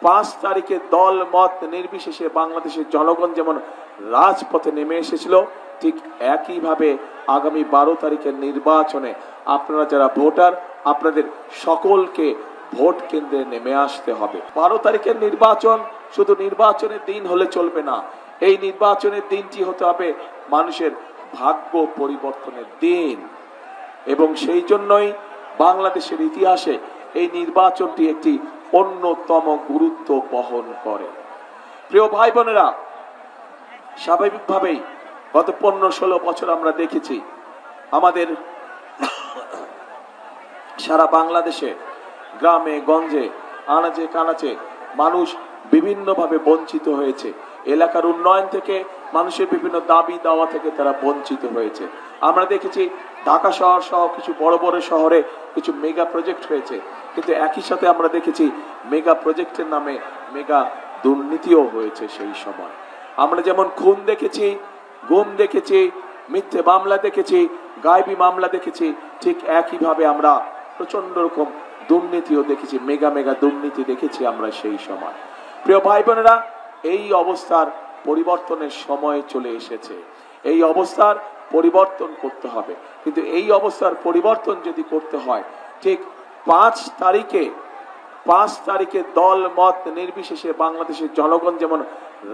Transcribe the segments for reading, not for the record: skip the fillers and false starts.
5 তারিখে দল মত নির্বিশেষে বাংলাদেশের জনগণ যেমন রাজপথে নেমে এসেছিল, ঠিক একইভাবে আগামী 12 তারিখের নির্বাচনে আপনারা যারা ভোটার, আপনাদের সকলকে ভোট কেন্দ্রে নেমে আসতে হবে। 12 তারিখের নির্বাচন শুধু নির্বাচনের দিন হলে চলবে না, এই নির্বাচনের দিনটি হতে হবে মানুষের ভাগ্য পরিবর্তনের দিন। এবং সেই জন্যই বাংলাদেশের ইতিহাসে এই নির্বাচনটি একটি অন্যতম গুরুত্ব বহন করে। প্রিয় ভাই বোনেরা, স্বাভাবিকভাবেই গত 15-16 বছর আমরা দেখেছি আমাদের সারা বাংলাদেশে গ্রামে গঞ্জে আনাচে কানাচে মানুষ বিভিন্নভাবে বঞ্চিত হয়েছে। এলাকার উন্নয়ন থেকে, মানুষের বিভিন্ন দাবি দাওয়া থেকে তারা বঞ্চিত হয়েছে। আমরা দেখেছি ঢাকা শহর সহ কিছু বড় বড় শহরে কিছু মেগা প্রজেক্ট হয়েছে, কিন্তু একই সাথে আমরা দেখেছি মেগা প্রজেক্টের নামে মেগা দুর্নীতিও হয়েছে। সেই সময় আমরা যেমন খুন দেখেছি, গুম দেখেছি, মিথ্যে মামলা দেখেছি, গায়েবী মামলা দেখেছি, ঠিক একইভাবে আমরা প্রচন্ড রকম দুর্নীতিও দেখেছি, মেগা মেগা দুর্নীতি দেখেছি আমরা সেই সময়। প্রিয় ভাই বোনেরা, এই অবস্থার পরিবর্তনের সময় চলে এসেছে। এই অবস্থার পরিবর্তন করতে হবে, কিন্তু এই অবস্থার পরিবর্তন যদি করতে হয়, ঠিক 5 তারিখে দল মত নির্বিশেষে বাংলাদেশের জনগণ যেমন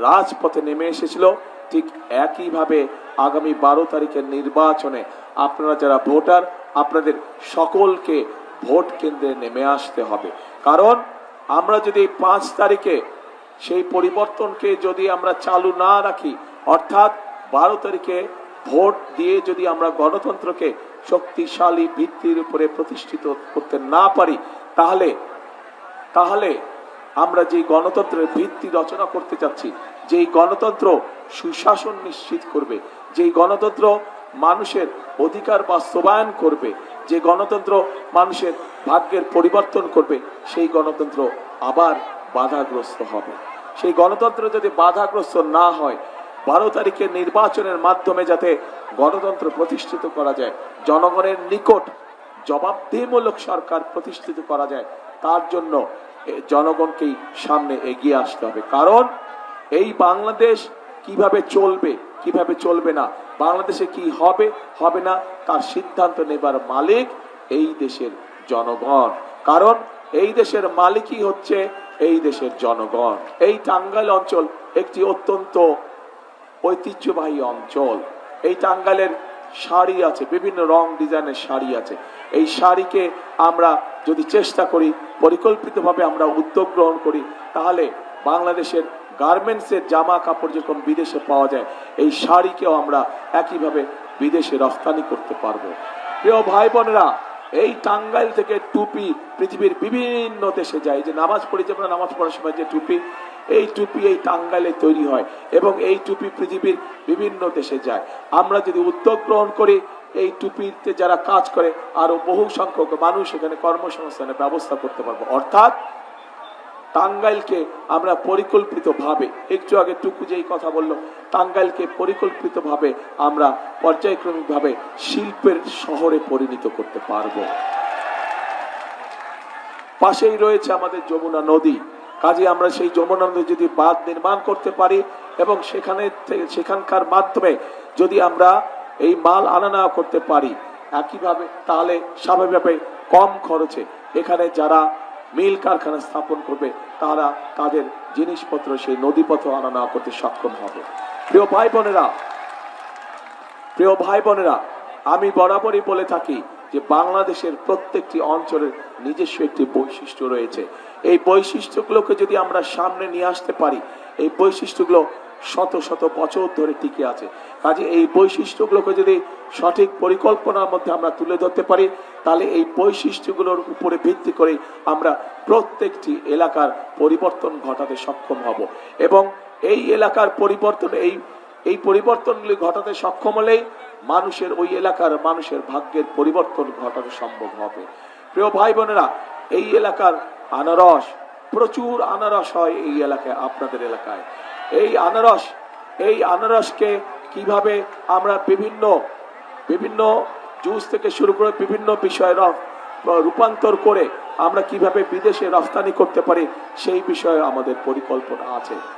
রাজপথে নেমে এসেছিল, ঠিক একইভাবে আগামী 12 তারিখের নির্বাচনে আপনারা যারা ভোটার, আপনাদের সকলকে ভোট কেন্দ্রে নেমে আসতে হবে। কারণ আমরা যদি 5 তারিখে সেই পরিবর্তনকে যদি আমরা চালু না রাখি, অর্থাৎ 12 তারিখে ভোট দিয়ে যদি আমরা গণতন্ত্রকে শক্তিশালী ভিত্তির উপরে প্রতিষ্ঠিত করতে না পারি, তাহলে আমরা যে গণতন্ত্রের ভিত্তি রচনা করতে চাচ্ছি, যেই গণতন্ত্র সুশাসন নিশ্চিত করবে, যেই গণতন্ত্র মানুষের অধিকার বাস্তবায়ন করবে, যে গণতন্ত্র মানুষের ভাগ্যের পরিবর্তন করবে, সেই গণতন্ত্র আবার বাধাগ্রস্ত হবে। সেই গণতন্ত্র যদি বাধাগ্রস্ত না হয়, 12 তারিখের নির্বাচনের মাধ্যমে যাতে গণতন্ত্র প্রতিষ্ঠিত করা যায়, জনগণের নিকট জবাবদিহিমূলক সরকার প্রতিষ্ঠিত করা যায়, তার জন্য জনগণকেই সামনে এগিয়ে আসতে হবে। কারণ এই বাংলাদেশ কিভাবে চলবে, কিভাবে চলবে না, বাংলাদেশে কি হবে হবে না, তার সিদ্ধান্ত নেবার মালিক এই দেশের জনগণ। কারণ এই দেশের মালিকই হচ্ছে এই দেশের জনগণ। এই টাঙ্গাইল অঞ্চল একটি অত্যন্ত ঐতিহ্যবাহী অঞ্চল। এই টাঙ্গাইলের শাড়ি আছে, বিভিন্ন রং ডিজাইনের শাড়ি আছে। এই শাড়িকে আমরা যদি চেষ্টা করি, পরিকল্পিতভাবে আমরা উদ্যোগ গ্রহণ করি, তাহলে বাংলাদেশের গার্মেন্টসের জামা কাপড় যেরকম বিদেশে পাওয়া যায়, এই শাড়িকেও আমরা একইভাবে বিদেশে রপ্তানি করতে পারবো। প্রিয় ভাই বোনেরা, এই টাঙ্গাইল থেকে টুপি পৃথিবীর বিভিন্ন দেশে যায়। যে নামাজ পড়ি, যে আমরা নামাজ পড়ার সময় যে টুপি, এই টুপি এই টাঙ্গাইলে তৈরি হয় এবং এই টুপি পৃথিবীর বিভিন্ন দেশে যায়। আমরা যদি উদ্যোগ গ্রহণ করি, এই টুপিতে যারা কাজ করে আরো বহু সংখ্যক মানুষ এখানে কর্মসংস্থানের ব্যবস্থা করতে পারবো। অর্থাৎ টাঙ্গাইলকে আমরা পরিকল্পিতভাবে, একটু আগে টুকু যেই কথা বললো, টাঙ্গাইলকে পরিকল্পিতভাবে আমরা পর্যায়ক্রমিকভাবে শিল্পের শহরে পরিণত করতে পারবো। পাশেই রয়েছে আমাদের যমুনা নদী, কাজে আমরা সেই যমুনা নদী যদি বাঁধ নির্মাণ করতে পারি এবং সেখানকার মাধ্যমে যদি আমরা এই মাল আনা নেওয়া করতে পারি একইভাবে, তাহলে স্বাভাবিকভাবে কম খরচে এখানে যারা মিল কারখানা স্থাপন করবে, তারা তাদের জিনিসপত্র সেই নদীপথে আনা নেওয়া করতে সক্ষম হবে। প্রিয় ভাই বোনেরা, আমি বরাবরই বলে থাকি যে বাংলাদেশের প্রত্যেকটি অঞ্চলের নিজস্ব একটি বৈশিষ্ট্য রয়েছে। এই বৈশিষ্ট্যগুলোকে যদি আমরা সামনে নিয়ে আসতে পারি, এই বৈশিষ্ট্যগুলো শত শত বছর ধরে টিকে আছে। কাজে এই বৈশিষ্ট্যগুলোকে যদি সঠিক পরিকল্পনার মধ্যে আমরা তুলে ধরতে পারি, তাহলে এই বৈশিষ্ট্যগুলোর উপরে ভিত্তি করে আমরা প্রত্যেকটি এলাকার পরিবর্তন ঘটাতে সক্ষম হব এবং এই এলাকার পরিবর্তন, এই পরিবর্তনগুলি ঘটাতে সক্ষম হলেই মানুষের, ওই এলাকার মানুষের ভাগ্যের পরিবর্তন ঘটানো সম্ভব হবে। প্রিয় ভাই বোনেরা, এই এলাকার আনারস, প্রচুর আনারস হয় এই এলাকায়, আপনাদের এলাকায়। এই আনারসকে কিভাবে আমরা বিভিন্ন জুস থেকে শুরু করে বিভিন্ন বিষয় রূপান্তর করে আমরা কিভাবে বিদেশে রফতানি করতে পারি সেই বিষয়ে আমাদের পরিকল্পনা আছে।